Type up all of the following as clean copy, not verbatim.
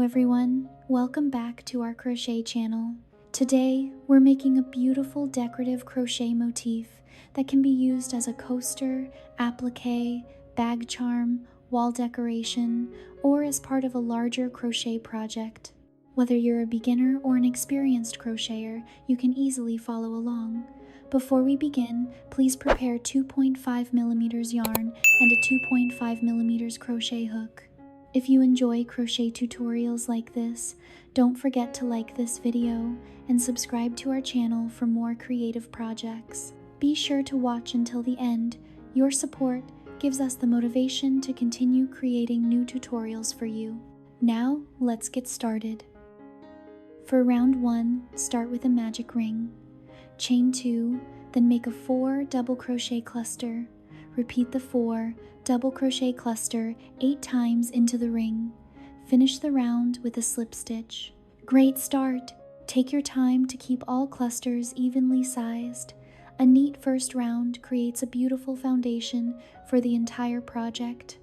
everyone, welcome back to our crochet channel. Today we're making a beautiful decorative crochet motif that can be used as a coaster, applique, bag charm, wall decoration, or as part of a larger crochet project. Whether you're a beginner or an experienced crocheter, you can easily follow along. Before we begin, please prepare 2.5mm yarn and a 2.5mm crochet hook. If you enjoy crochet tutorials like this, don't forget to like this video and subscribe to our channel for more creative projects. Be sure to watch until the end. Your support gives us the motivation to continue creating new tutorials for you. Now, let's get started. For round 1, start with a magic ring. Chain 2, then make a 4 double crochet cluster. Repeat the 4 double crochet cluster 8 times into the ring. Finish the round with a slip stitch. Great start! Take your time to keep all clusters evenly sized. A neat first round creates a beautiful foundation for the entire project.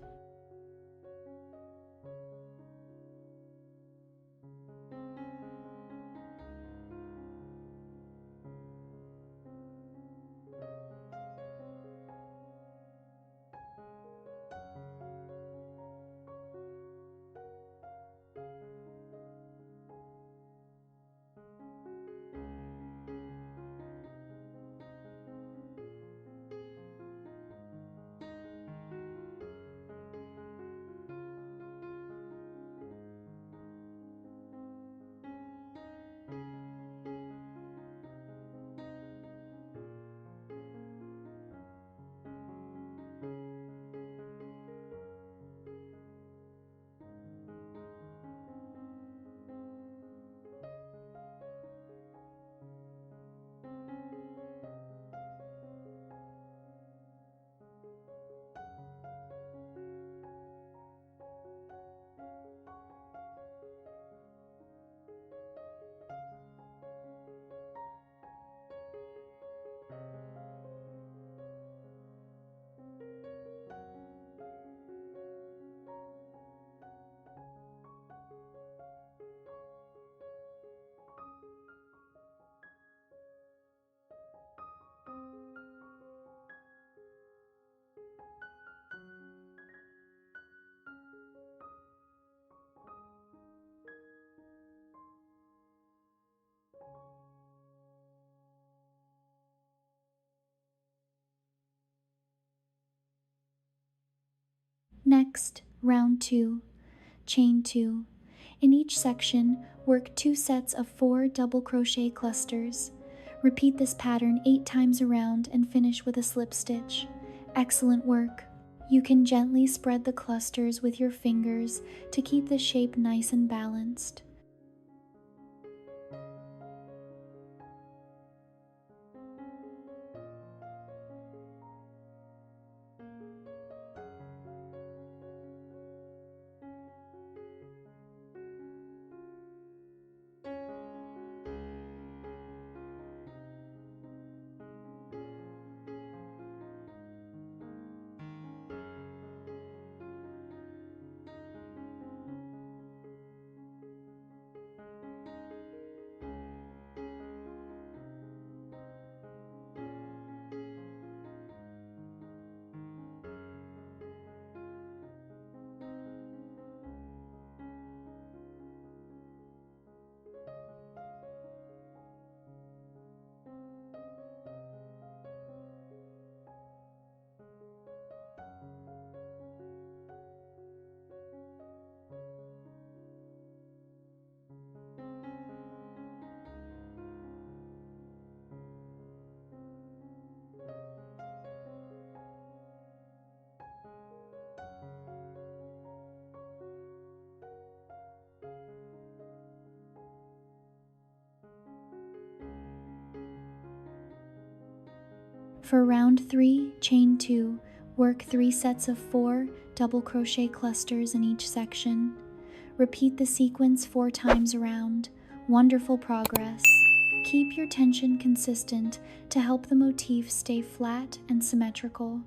Next, round 2. Chain 2. In each section, work 2 sets of 4 double crochet clusters. Repeat this pattern 8 times around and finish with a slip stitch. Excellent work! You can gently spread the clusters with your fingers to keep the shape nice and balanced. For round 3, chain 2, work 3 sets of 4 double crochet clusters in each section. Repeat the sequence 4 times around. Wonderful progress! Keep your tension consistent to help the motif stay flat and symmetrical.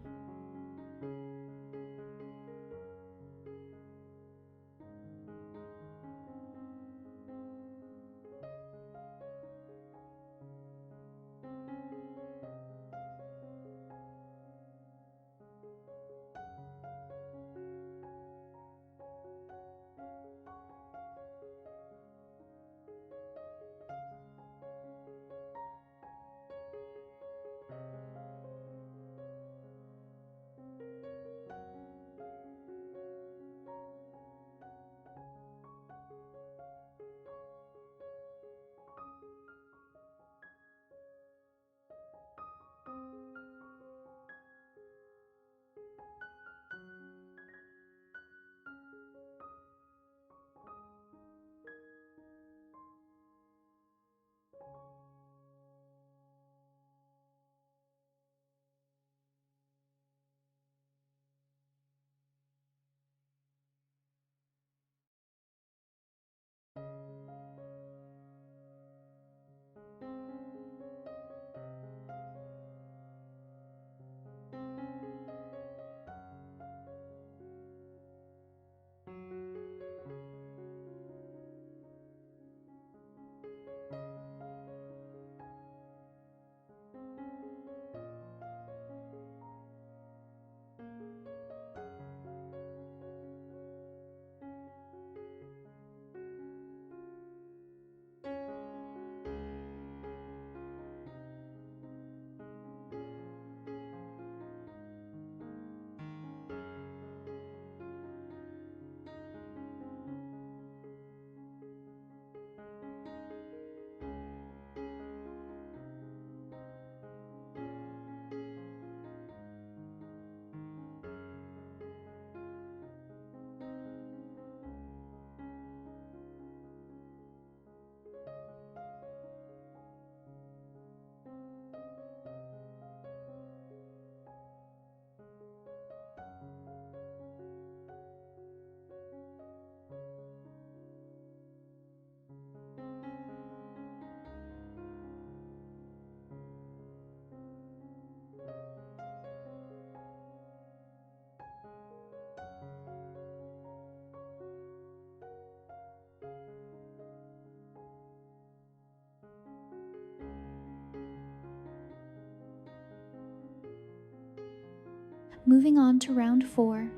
Moving on to round 4,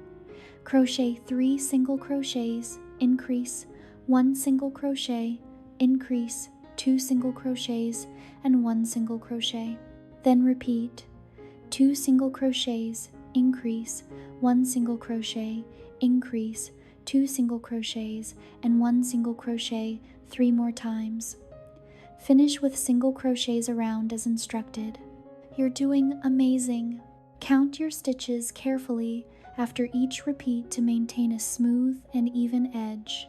crochet 3 single crochets, increase, 1 single crochet, increase, 2 single crochets, and 1 single crochet. Then repeat 2 single crochets, increase, 1 single crochet, increase, 2 single crochets, and 1 single crochet 3 more times. Finish with single crochets around as instructed. You're doing amazing. Count your stitches carefully after each repeat to maintain a smooth and even edge.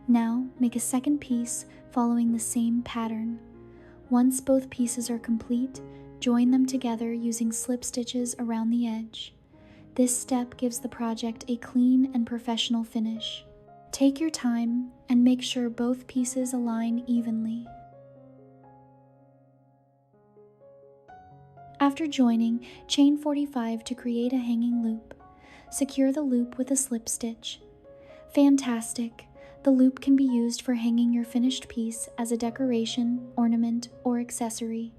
Now make a second piece following the same pattern. Once both pieces are complete, join them together using slip stitches around the edge. This step gives the project a clean and professional finish. Take your time and make sure both pieces align evenly. After joining, chain 45 to create a hanging loop. Secure the loop with a slip stitch. Fantastic! The loop can be used for hanging your finished piece as a decoration, ornament, or accessory.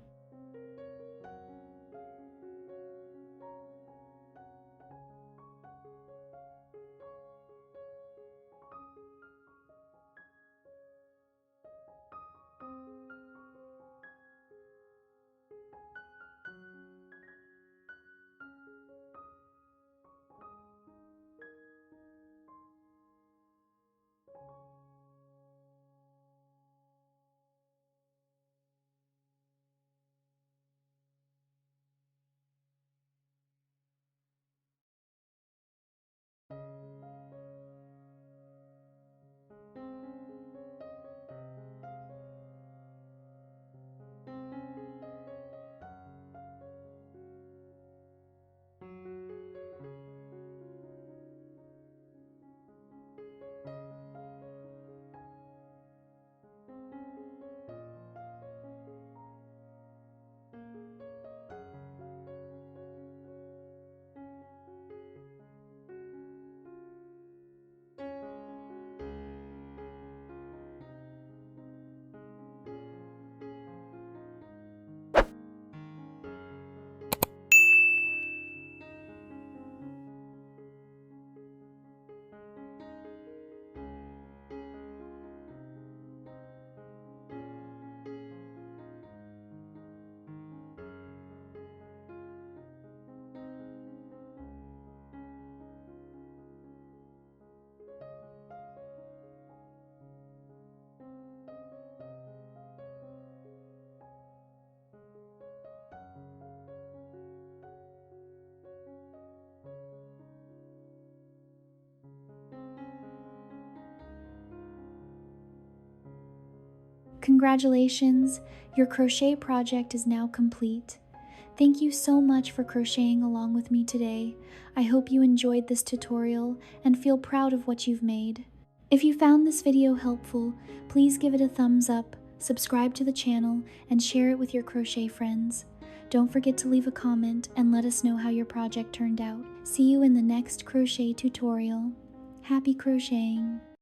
Congratulations, your crochet project is now complete. Thank you so much for crocheting along with me today. I hope you enjoyed this tutorial and feel proud of what you've made. If you found this video helpful, please give it a thumbs up, subscribe to the channel, and share it with your crochet friends. Don't forget to leave a comment and let us know how your project turned out. See you in the next crochet tutorial. Happy crocheting!